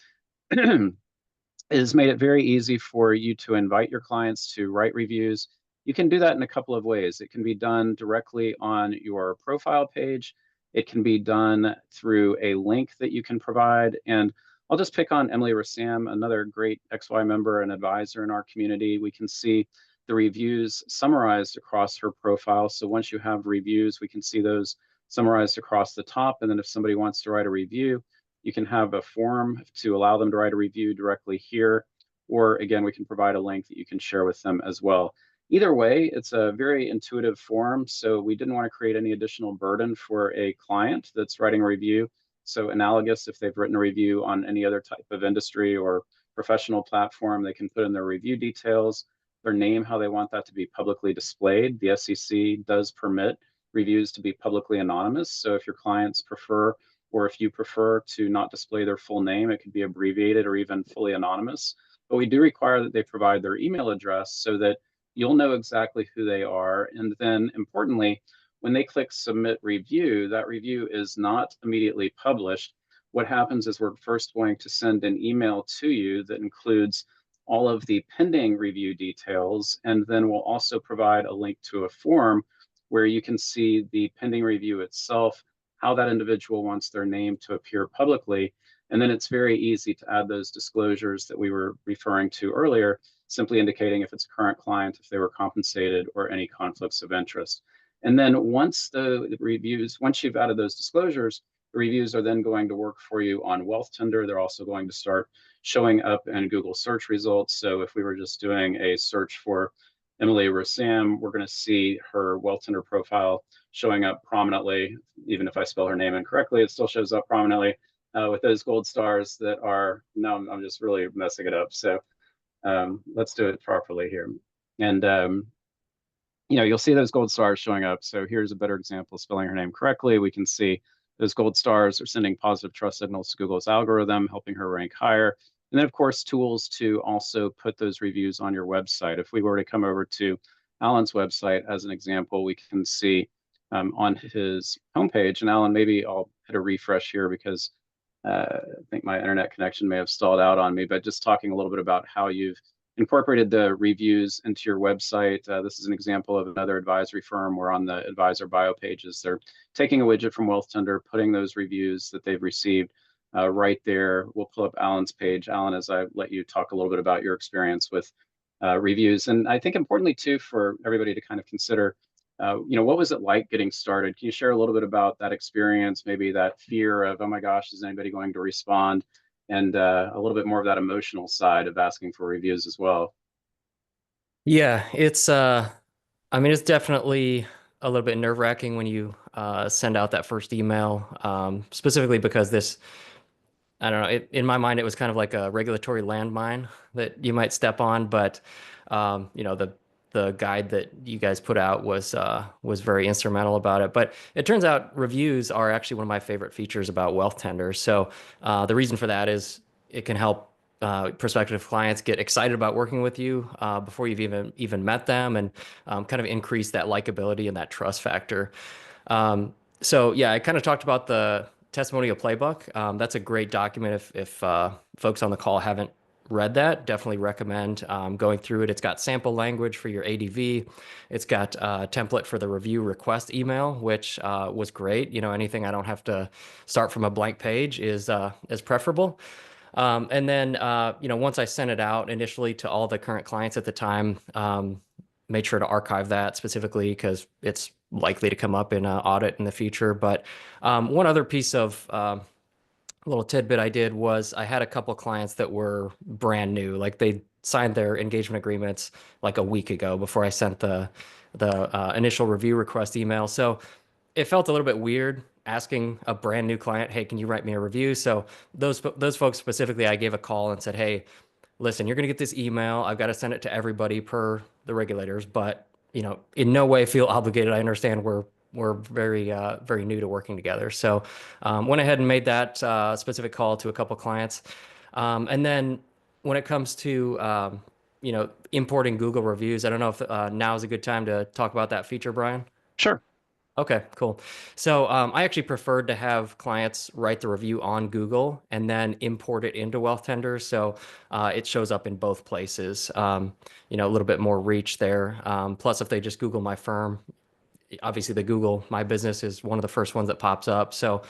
is made it very easy for you to invite your clients to write reviews. You can do that in a couple of ways. It can be done directly on your profile page. It can be done through a link that you can provide. And I'll just pick on Emily Rassam, another great XY member and advisor in our community. We can see the reviews summarized across her profile. So once you have reviews, we can see those summarized across the top. And then if somebody wants to write a review, you can have a form to allow them to write a review directly here, or again, we can provide a link that you can share with them as well. Either way, it's a very intuitive form, so we didn't want to create any additional burden for a client that's writing a review. So analogous, if they've written a review on any other type of industry or professional platform, they can put in their review details, their name, how they want that to be publicly displayed. The SEC does permit reviews to be publicly anonymous, so if your clients prefer, or if you prefer to not display their full name, it could be abbreviated or even fully anonymous. But we do require that they provide their email address so that you'll know exactly who they are. And then importantly, when they click submit review, that review is not immediately published. What happens is we're first going to send an email to you that includes all of the pending review details, and then we'll also provide a link to a form where you can see the pending review itself, how that individual wants their name to appear publicly. And then it's very easy to add those disclosures that we were referring to earlier, simply indicating if it's a current client, if they were compensated, or any conflicts of interest. And then once you've added those disclosures, the reviews are then going to work for you on Wealthtender. They're also going to start showing up in Google search results. So if we were just doing a search for Emily Rassam, we're going to see her Wealthtender profile showing up prominently. Even if I spell her name incorrectly, it still shows up prominently with those gold stars that are, no, I'm just really messing it up. So let's do it properly here. And, you'll see those gold stars showing up. So here's a better example of spelling her name correctly. We can see those gold stars are sending positive trust signals to Google's algorithm, helping her rank higher. And then, of course, tools to also put those reviews on your website. If we were to come over to Alan's website as an example, we can see on his homepage, and Alan, maybe I'll hit a refresh here because I think my internet connection may have stalled out on me, but just talking a little bit about how you've incorporated the reviews into your website. This is an example of another advisory firm where on the advisor bio pages, they're taking a widget from Wealthtender, putting those reviews that they've received right there. We'll pull up Alan's page. Alan, as I let you talk a little bit about your experience with reviews. And I think importantly too, for everybody to kind of consider, what was it like getting started? Can you share a little bit about that experience, maybe that fear of, oh my gosh, is anybody going to respond? And a little bit more of that emotional side of asking for reviews as well. Yeah, it's it's definitely a little bit nerve-wracking when you send out that first email, specifically because I don't know, in my mind, it was kind of like a regulatory landmine that you might step on, but the guide that you guys put out was very instrumental about it. But it turns out reviews are actually one of my favorite features about Wealthtender. So the reason for that is it can help prospective clients get excited about working with you before you've even met them, and kind of increase that likability and that trust factor. So yeah, I kind of talked about the testimonial playbook. That's a great document if folks on the call haven't read that. Definitely recommend going through it. It's got sample language for your ADV. It's got a template for the review request email, which was great. Anything I don't have to start from a blank page is preferable. And then, once I sent it out initially to all the current clients at the time, made sure to archive that specifically because it's likely to come up in an audit in the future. But one other piece of little tidbit I did was I had a couple clients that were brand new, like they signed their engagement agreements like a week ago before I sent the initial review request email. So it felt a little bit weird asking a brand new client, "Hey, can you write me a review?" So those folks specifically, I gave a call and said, "Hey, listen, you're going to get this email. I've got to send it to everybody per the regulators, but in no way feel obligated. I understand we're very new to working together." So went ahead and made that specific call to a couple clients. And then when it comes to importing Google reviews. I don't know if now is a good time to talk about that feature, Brian. Sure. Okay, cool. So I actually preferred to have clients write the review on Google and then import it into Wealthtender, so it shows up in both places. A little bit more reach there. Plus, if they just Google my firm, obviously the Google My Business is one of the first ones that pops up. So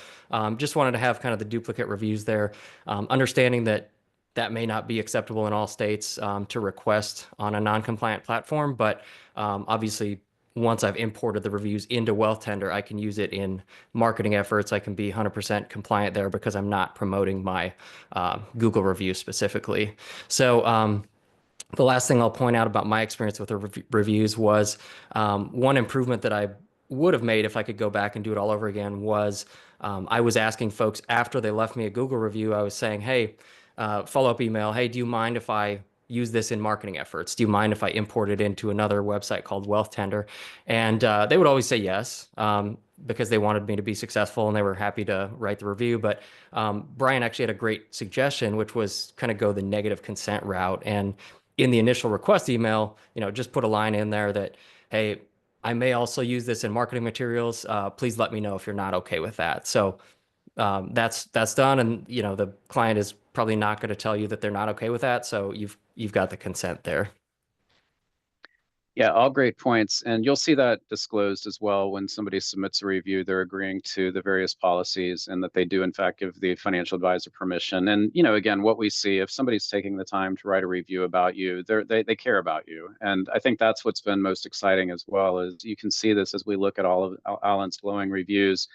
just wanted to have kind of the duplicate reviews there, understanding that that may not be acceptable in all states to request on a non-compliant platform, but obviously once I've imported the reviews into Wealthtender, I can use it in marketing efforts. I can be 100% compliant there because I'm not promoting my Google review specifically. So the last thing I'll point out about my experience with the reviews was one improvement that I would have made if I could go back and do it all over again was I was asking folks after they left me a Google review, I was saying, hey, follow-up email, hey, do you mind if I use this in marketing efforts? Do you mind if I import it into another website called Wealthtender? And they would always say yes, because they wanted me to be successful and they were happy to write the review. But Brian actually had a great suggestion, which was kind of go the negative consent route. And in the initial request email, just put a line in there that, hey, I may also use this in marketing materials. Please let me know if you're not okay with that. So that's done, and the client is probably not going to tell you that they're not okay with that. So you've got the consent there. Yeah, all great points. And you'll see that disclosed as well when somebody submits a review, they're agreeing to the various policies and that they do in fact give the financial advisor permission. And, again, what we see, if somebody's taking the time to write a review about you, they care about you. And I think that's what's been most exciting as well, is you can see this as we look at all of Alan's glowing reviews.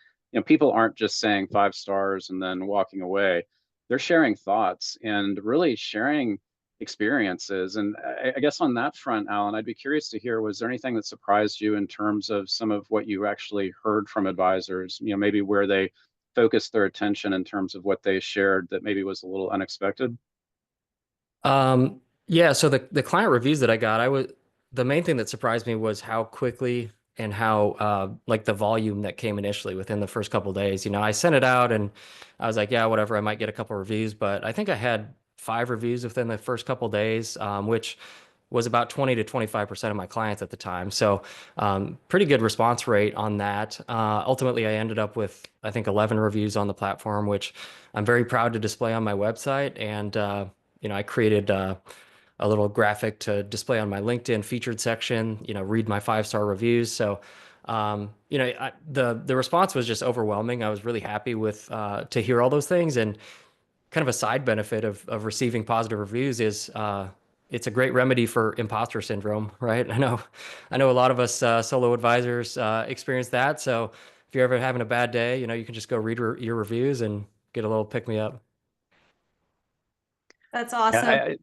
People aren't just saying 5 stars and then walking away. They're sharing thoughts and really sharing experiences. And I guess on that front, Alan, I'd be curious to hear, was there anything that surprised you in terms of some of what you actually heard from advisors, maybe where they focused their attention in terms of what they shared that maybe was a little unexpected? Yeah, so the client reviews that I got, the main thing that surprised me was how quickly and how like the volume that came initially within the first couple of days. I sent it out and I was like, yeah, whatever, I might get a couple reviews, but I think I had 5 reviews within the first couple of days, which was about 20 to 25% of my clients at the time. So pretty good response rate on that. Ultimately, I ended up with, I think, 11 reviews on the platform, which I'm very proud to display on my website. And I created a little graphic to display on my LinkedIn featured section, read my 5-star reviews. So, the response was just overwhelming. I was really happy with to hear all those things. And kind of a side benefit of receiving positive reviews is it's a great remedy for imposter syndrome, right? I know a lot of us solo advisors experience that. So if you're ever having a bad day, you can just go read your reviews and get a little pick me up. That's Yeah, awesome.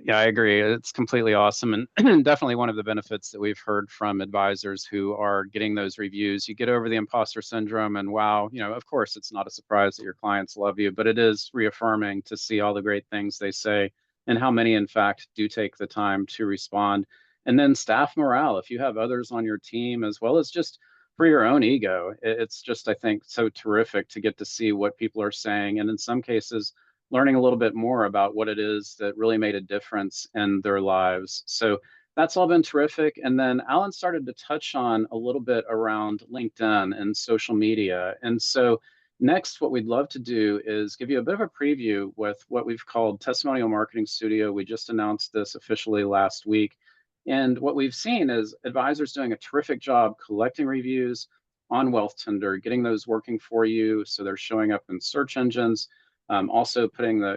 yeah, I agree. It's completely awesome. And definitely one of the benefits that we've heard from advisors who are getting those reviews. You get over the imposter syndrome, and wow, of course, it's not a surprise that your clients love you, but it is reaffirming to see all the great things they say and how many, in fact, do take the time to respond. And then staff morale, if you have others on your team, as well as just for your own ego, it's just, I think, so terrific to get to see what people are saying. And in some cases, learning a little bit more about what it is that really made a difference in their lives. So that's all been terrific. And then Alan started to touch on a little bit around LinkedIn and social media. And so next, what we'd love to do is give you a bit of a preview with what we've called Testimonial Marketing Studio. We just announced this officially last week. And what we've seen is advisors doing a terrific job collecting reviews on Wealthtender, getting those working for you so they're showing up in search engines, also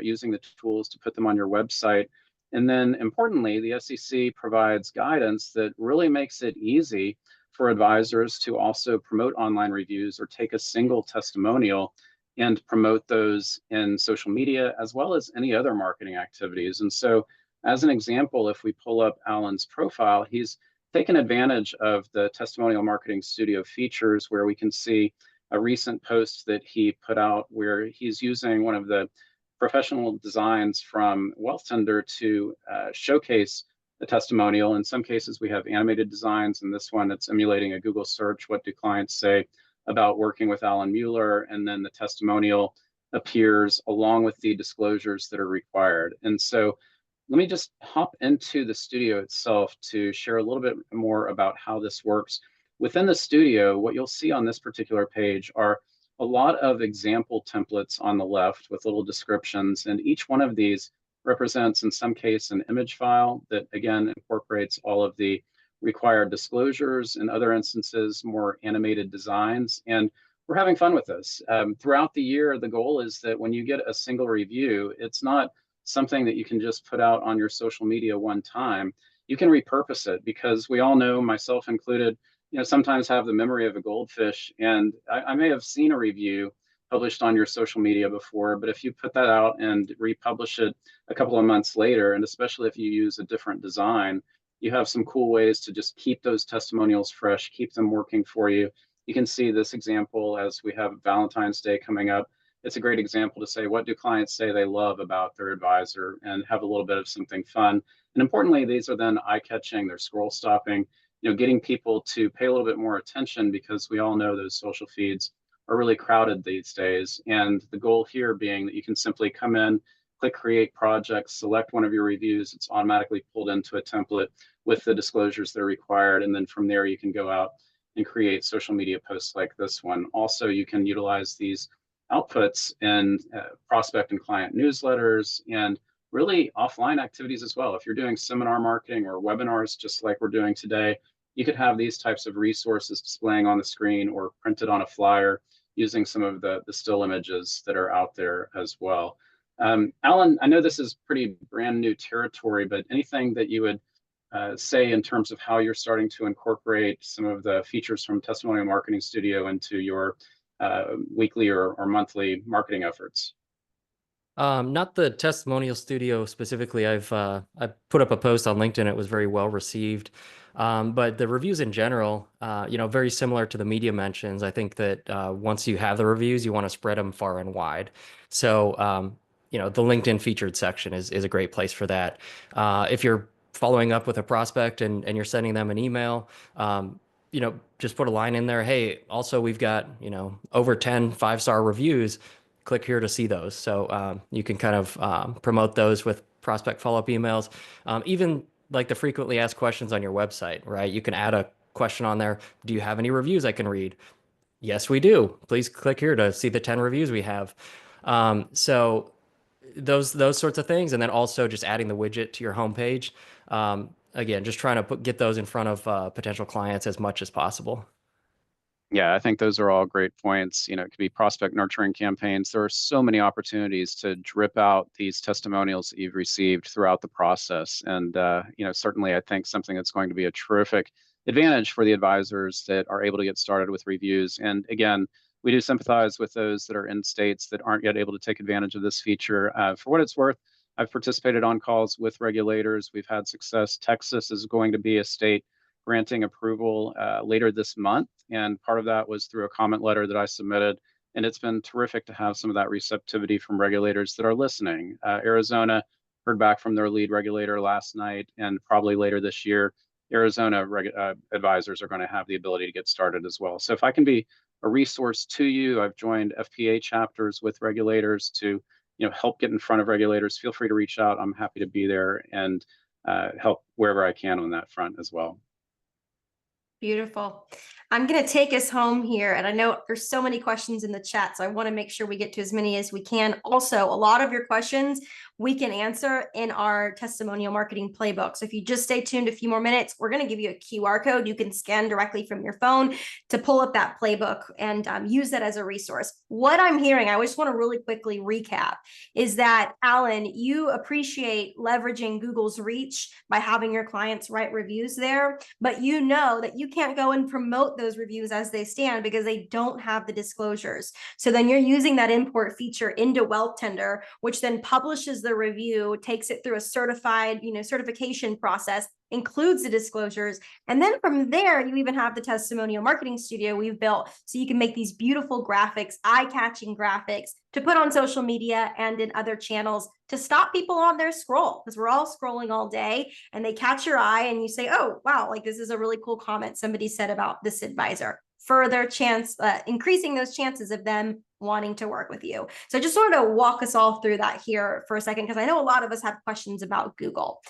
using the tools to put them on your website. And then importantly, the SEC provides guidance that really makes it easy for advisors to also promote online reviews or take a single testimonial and promote those in social media as well as any other marketing activities. And so as an example, if we pull up Alan's profile, he's taken advantage of the Testimonial Marketing Studio features where we can see a recent post that he put out where he's using one of the professional designs from Wealthtender to showcase the testimonial. In some cases, we have animated designs. In this one, it's emulating a Google search. What do clients say about working with Alan Mueller? And then the testimonial appears along with the disclosures that are required. And so let me just hop into the studio itself to share a little bit more about how this works. Within the studio, what you'll see on this particular page are a lot of example templates on the left with little descriptions, and each one of these represents, in some case, an image file that, again, incorporates all of the required disclosures, in other instances, more animated designs. And we're having fun with this. Throughout the year, the goal is that when you get a single review, it's not something that you can just put out on your social media one time. You can repurpose it, because we all know, myself included, sometimes have the memory of a goldfish. And I may have seen a review published on your social media before, but if you put that out and republish it a couple of months later, and especially if you use a different design, you have some cool ways to just keep those testimonials fresh, keep them working for you. You can see this example as we have Valentine's Day coming up. It's a great example to say, what do clients say they love about their advisor, and have a little bit of something fun. And importantly, these are then eye-catching, they're scroll stopping, getting people to pay a little bit more attention, because we all know those social feeds are really crowded these days. And the goal here being that you can simply come in, click create project, select one of your reviews, it's automatically pulled into a template with the disclosures that are required. And then from there, you can go out and create social media posts like this one. Also, you can utilize these outputs in prospect and client newsletters, and really offline activities as well. If you're doing seminar marketing or webinars, just like we're doing today, you could have these types of resources displaying on the screen or printed on a flyer using some of the still images that are out there as well. Alan, I know this is pretty brand new territory, but anything that you would say in terms of how you're starting to incorporate some of the features from Testimonial Marketing Studio into your weekly or monthly marketing efforts? Not the testimonial studio specifically. I put up a post on LinkedIn. It was very well received. But the reviews in general, very similar to the media mentions. I think that once you have the reviews, you want to spread them far and wide. So, the LinkedIn featured section is a great place for that. If you're following up with a prospect and you're sending them an email, just put a line in there. Hey, also we've got, over 10 5-star reviews. Click here to see those. So you can kind of promote those with prospect follow-up emails. Even like the frequently asked questions on your website, right? You can add a question on there. Do you have any reviews I can read? Yes, we do. Please click here to see the 10 reviews we have. So those sorts of things. And then also just adding the widget to your homepage. Again, just trying to get those in front of potential clients as much as possible. Yeah, I think those are all great points. It could be prospect nurturing campaigns. There are so many opportunities to drip out these testimonials that you've received throughout the process. And, certainly I think something that's going to be a terrific advantage for the advisors that are able to get started with reviews. And again, we do sympathize with those that are in states that aren't yet able to take advantage of this feature. For what it's worth, I've participated on calls with regulators. We've had success. Texas is going to be a state granting approval later this month. And part of that was through a comment letter that I submitted. And it's been terrific to have some of that receptivity from regulators that are listening. Arizona heard back from their lead regulator last night, and probably later this year, Arizona advisors are going to have the ability to get started as well. So if I can be a resource to you, I've joined FPA chapters with regulators to help get in front of regulators. Feel free to reach out. I'm happy to be there and help wherever I can on that front as well. Beautiful. I'm going to take us home here. And I know there's so many questions in the chat, so I want to make sure we get to as many as we can. Also, a lot of your questions we can answer in our testimonial marketing playbook. So if you just stay tuned a few more minutes, we're going to give you a QR code you can scan directly from your phone to pull up that playbook and use that as a resource. What I'm hearing, I just want to really quickly recap, is that, Alan, you appreciate leveraging Google's reach by having your clients write reviews there, but you know that you can't go and promote those reviews as they stand because they don't have the disclosures. So then you're using that import feature into Wealthtender, which then publishes the review, takes it through a certified, certification process, includes the disclosures. And then from there, you even have the testimonial marketing studio we've built so you can make these beautiful graphics, eye-catching graphics to put on social media and in other channels to stop people on their scroll, because we're all scrolling all day and they catch your eye and you say, oh, wow, like this is a really cool comment somebody said about this advisor. Further increasing those chances of them wanting to work with you. So I just wanted to walk us all through that here for a second, because I know a lot of us have questions about Google.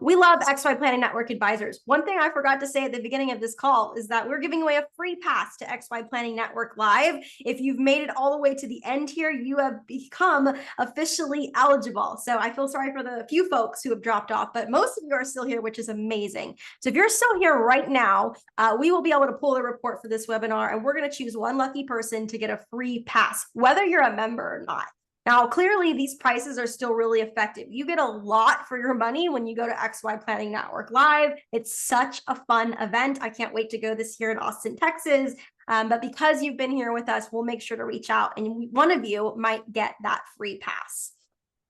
We love XY Planning Network advisors. One thing I forgot to say at the beginning of this call is that we're giving away a free pass to XY Planning Network Live. If you've made it all the way to the end here, you have become officially eligible. So I feel sorry for the few folks who have dropped off, but most of you are still here, which is amazing. So if you're still here right now, we will be able to pull the report for this webinar, and we're going to choose one lucky person to get a free pass, whether you're a member or not. Now, clearly, these prices are still really effective. You get a lot for your money when you go to XY Planning Network Live. It's such a fun event. I can't wait to go this year in Austin, Texas. But because you've been here with us, we'll make sure to reach out, and one of you might get that free pass.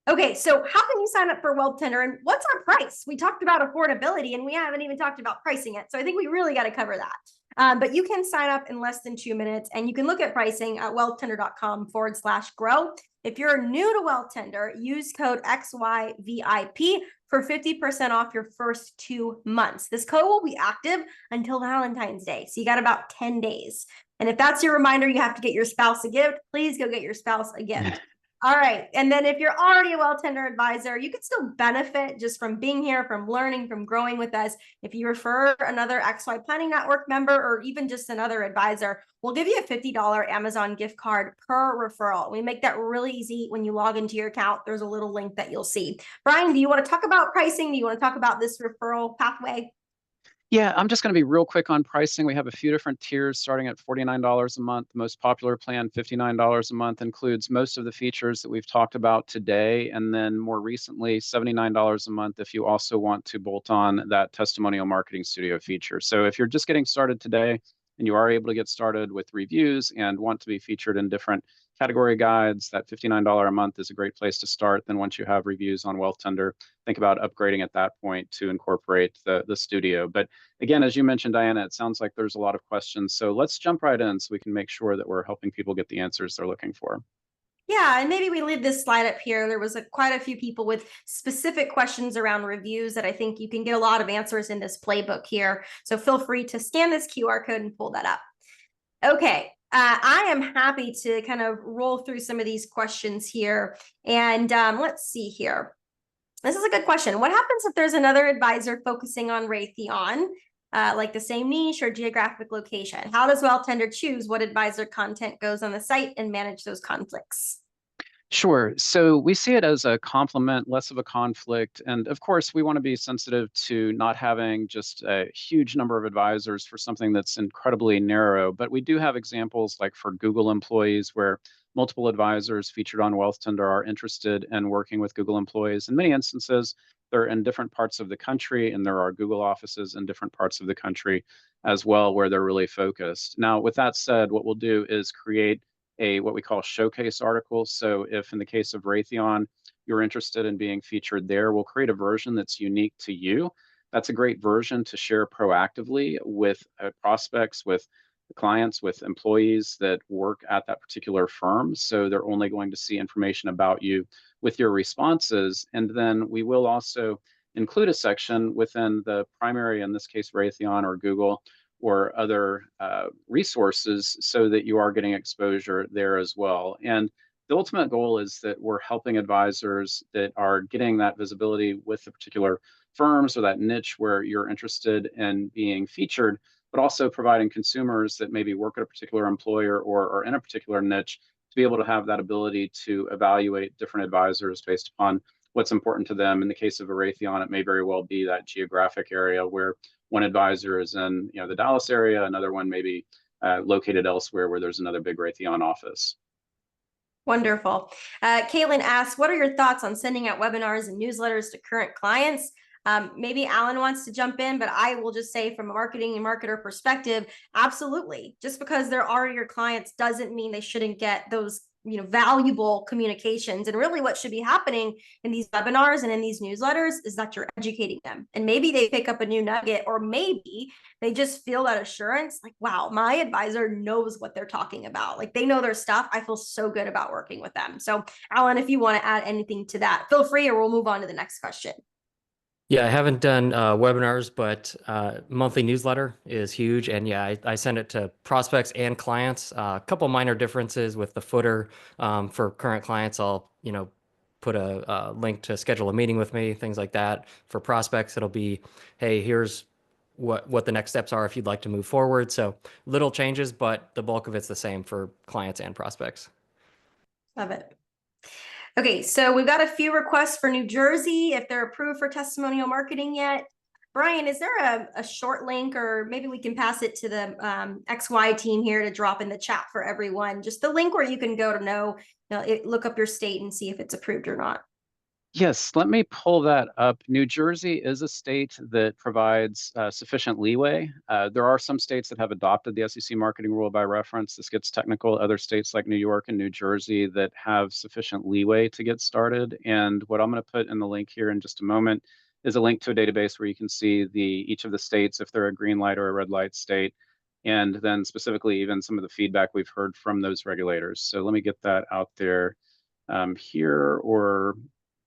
Okay, so how can you sign up for Wealthtender, and what's our price? We talked about affordability, and we haven't even talked about pricing it. So I think we really got to cover that. But you can sign up in less than 2 minutes, and you can look at pricing at wealthtender.com/grow. If you're new to Wealthtender, use code XYVIP for 50% off your first 2 months. This code will be active until Valentine's Day, so you got about 10 days. And if that's your reminder, you have to get your spouse a gift, please go get your spouse a gift. All right. And then if you're already a Wealthtender advisor, you can still benefit just from being here, from learning, from growing with us. If you refer another XY Planning Network member, or even just another advisor, we'll give you a $50 Amazon gift card per referral. We make that really easy. When you log into your account, there's a little link that you'll see. Brian, do you want to talk about pricing? Do you want to talk about this referral pathway? Yeah, I'm just going to be real quick on pricing. We have a few different tiers starting at $49 a month. The most popular plan, $59 a month, includes most of the features that we've talked about today. And then more recently, $79 a month if you also want to bolt on that testimonial marketing studio feature. So if you're just getting started today and you are able to get started with reviews and want to be featured in different category guides, that $59 a month is a great place to start. Then once you have reviews on Wealthtender, think about upgrading at that point to incorporate the studio. But again, as you mentioned, Diana, it sounds like there's a lot of questions. So let's jump right in so we can make sure that we're helping people get the answers they're looking for. Yeah, and maybe we leave this slide up here. There was quite a few people with specific questions around reviews that I think you can get a lot of answers in this playbook here. So feel free to scan this QR code and pull that up. Okay, I am happy to kind of roll through some of these questions here. And let's see here. This is a good question. What happens if there's another advisor focusing on Raytheon, like the same niche or geographic location? How does Wealthtender choose what advisor content goes on the site and manage those conflicts? Sure. So we see it as a complement, less of a conflict. And of course, we want to be sensitive to not having just a huge number of advisors for something that's incredibly narrow. But we do have examples like for Google employees where multiple advisors featured on Wealthtender are interested in working with Google employees. In many instances, they're in different parts of the country, and there are Google offices in different parts of the country as well where they're really focused. Now, with that said, what we'll do is create what we call showcase article. So if in the case of Raytheon, you're interested in being featured there, we'll create a version that's unique to you. That's a great version to share proactively with prospects, with clients, with employees that work at that particular firm. So they're only going to see information about you with your responses. And then we will also include a section within the primary, in this case, Raytheon or Google, or other resources so that you are getting exposure there as well. And the ultimate goal is that we're helping advisors that are getting that visibility with the particular firms or that niche where you're interested in being featured, but also providing consumers that maybe work at a particular employer or are in a particular niche to be able to have that ability to evaluate different advisors based upon what's important to them. In the case of a Raytheon, it may very well be that geographic area where one advisor is in the Dallas area, another one may be located elsewhere where there's another big Raytheon office. Wonderful. Caitlin asks, what are your thoughts on sending out webinars and newsletters to current clients? Maybe Alan wants to jump in, but I will just say from a marketing and marketer perspective, absolutely. Just because they're already your clients doesn't mean they shouldn't get those valuable communications. And really what should be happening in these webinars and in these newsletters is that you're educating them. And maybe they pick up a new nugget, or maybe they just feel that assurance, like, wow, my advisor knows what they're talking about. Like, they know their stuff. I feel so good about working with them. So Alan, if you want to add anything to that, feel free, or we'll move on to the next question. Yeah, I haven't done webinars, but monthly newsletter is huge. And yeah, I send it to prospects and clients. A couple minor differences with the footer. For current clients, I'll, put a link to schedule a meeting with me, things like that. For prospects, it'll be, hey, here's what the next steps are if you'd like to move forward. So little changes, but the bulk of it's the same for clients and prospects. Love it. Okay, so we've got a few requests for New Jersey if they're approved for testimonial marketing yet. Brian, is there a short link, or maybe we can pass it to the XY team here to drop in the chat for everyone? Just the link where you can go to look up your state and see if it's approved or not. Yes, let me pull that up. New Jersey is a state that provides sufficient leeway. There are some states that have adopted the SEC marketing rule by reference. This gets technical. Other states like New York and New Jersey that have sufficient leeway to get started. And what I'm going to put in the link here in just a moment is a link to a database where you can see each of the states, if they're a green light or a red light state, and then specifically even some of the feedback we've heard from those regulators. So let me get that out there here, or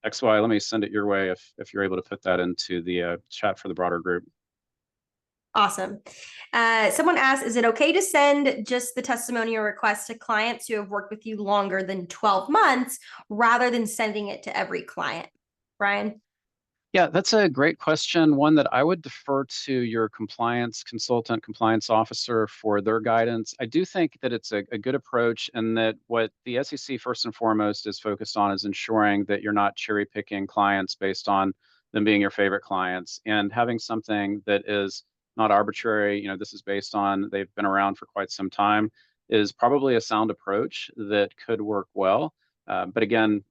XY, let me send it your way if you're able to put that into the chat for the broader group. Awesome. Someone asked, is it okay to send just the testimonial request to clients who have worked with you longer than 12 months rather than sending it to every client? Brian? Yeah, that's a great question. One that I would defer to your compliance consultant, compliance officer for their guidance. I do think that it's a good approach, and that what the SEC first and foremost is focused on is ensuring that you're not cherry picking clients based on them being your favorite clients, and having something that is not arbitrary. This is based on they've been around for quite some time, is probably a sound approach that could work well. But again,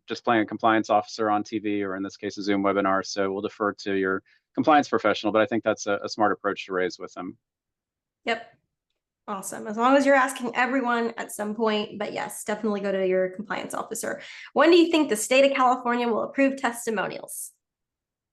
just playing a compliance officer on TV, or in this case, a Zoom webinar. So we'll defer to your compliance professional, but I think that's a smart approach to raise with them. Yep. Awesome. As long as you're asking everyone at some point, but yes, definitely go to your compliance officer. When do you think the state of California will approve testimonials?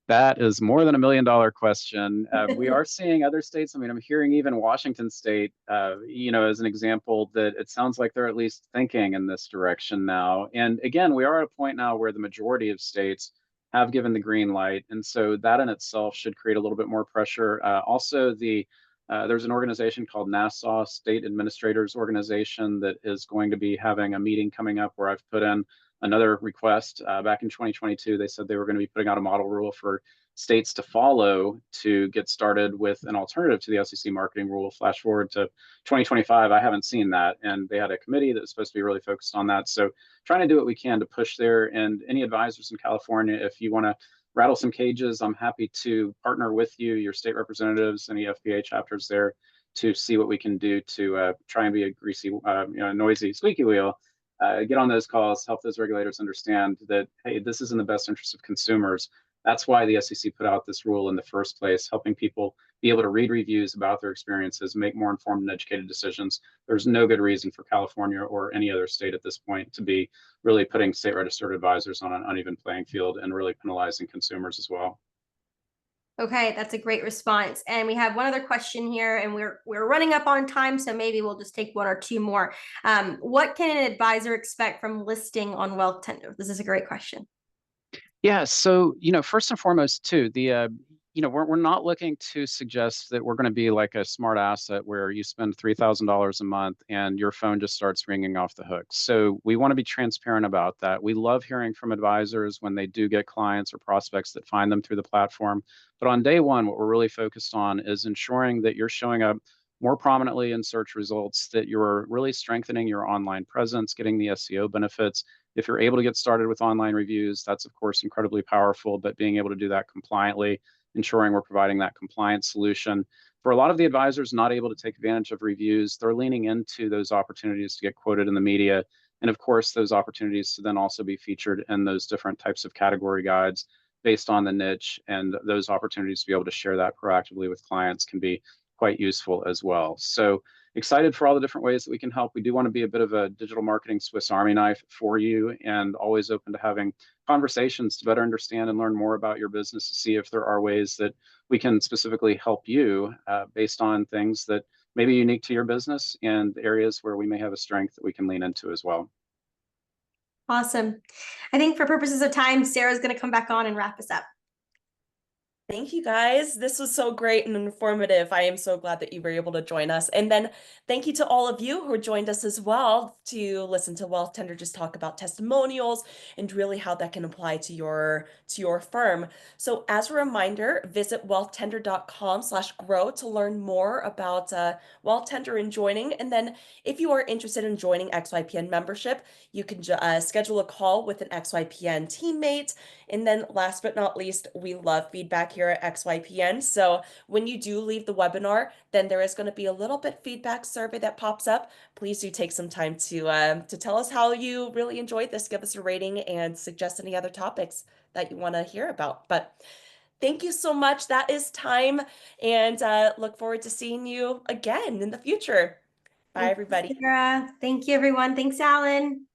That is more than $1 million question. We are seeing other states. I mean, I'm hearing even Washington State, as an example, that it sounds like they're at least thinking in this direction now. And again, we are at a point now where the majority of states have given the green light. And so that in itself should create a little bit more pressure. Also, there's an organization called Nassau State Administrators Organization that is going to be having a meeting coming up where I've put in another request. Back in 2022, they said they were going to be putting out a model rule for states to follow to get started with an alternative to the SEC marketing rule. Flash forward to 2025, I haven't seen that. And they had a committee that was supposed to be really focused on that. So trying to do what we can to push there. And any advisors in California, if you want to rattle some cages, I'm happy to partner with you, your state representatives, any FBA chapters there, to see what we can do to try and be a greasy, noisy squeaky wheel. Get on those calls, help those regulators understand that, hey, this is in the best interest of consumers. That's why the SEC put out this rule in the first place, helping people be able to read reviews about their experiences, make more informed and educated decisions. There's no good reason for California or any other state at this point to be really putting state registered advisors on an uneven playing field and really penalizing consumers as well. Okay, that's a great response. And we have one other question here, and we're running up on time, so maybe we'll just take one or two more. What can an advisor expect from listing on Wealthtender? This is a great question. Yeah, so first and foremost, too, we're not looking to suggest that we're going to be like a smart asset where you spend $3,000 a month and your phone just starts ringing off the hook. So we want to be transparent about that. We love hearing from advisors when they do get clients or prospects that find them through the platform. But on day one, what we're really focused on is ensuring that you're showing up more prominently in search results, that you're really strengthening your online presence, getting the SEO benefits. If you're able to get started with online reviews, that's of course incredibly powerful, but being able to do that compliantly, ensuring we're providing that compliance solution. For a lot of the advisors not able to take advantage of reviews, they're leaning into those opportunities to get quoted in the media. And of course, those opportunities to then also be featured in those different types of category guides based on the niche. And those opportunities to be able to share that proactively with clients can be quite useful as well. So excited for all the different ways that we can help. We do want to be a bit of a digital marketing Swiss Army knife for you, and always open to having conversations to better understand and learn more about your business, to see if there are ways that we can specifically help you based on things that may be unique to your business and areas where we may have a strength that we can lean into as well. Awesome. I think for purposes of time, Sarah's going to come back on and wrap us up. Thank you guys. This was so great and informative. I am so glad that you were able to join us. And then thank you to all of you who joined us as well to listen to Wealthtender just talk about testimonials and really how that can apply to your firm. So as a reminder, visit wealthtender.com/grow to learn more about Wealthtender and joining. And then if you are interested in joining XYPN membership, you can schedule a call with an XYPN teammate. And then last but not least, we love feedback here at XYPN. So when you do leave the webinar, then there is going to be a little bit feedback survey that pops up. Please do take some time to tell us how you really enjoyed this. Give us a rating and suggest any other topics that you want to hear about. But thank you so much. That is time, and look forward to seeing you again in the future. Bye, Thank you, everybody. Sarah. Thank you, everyone. Thanks, Alan.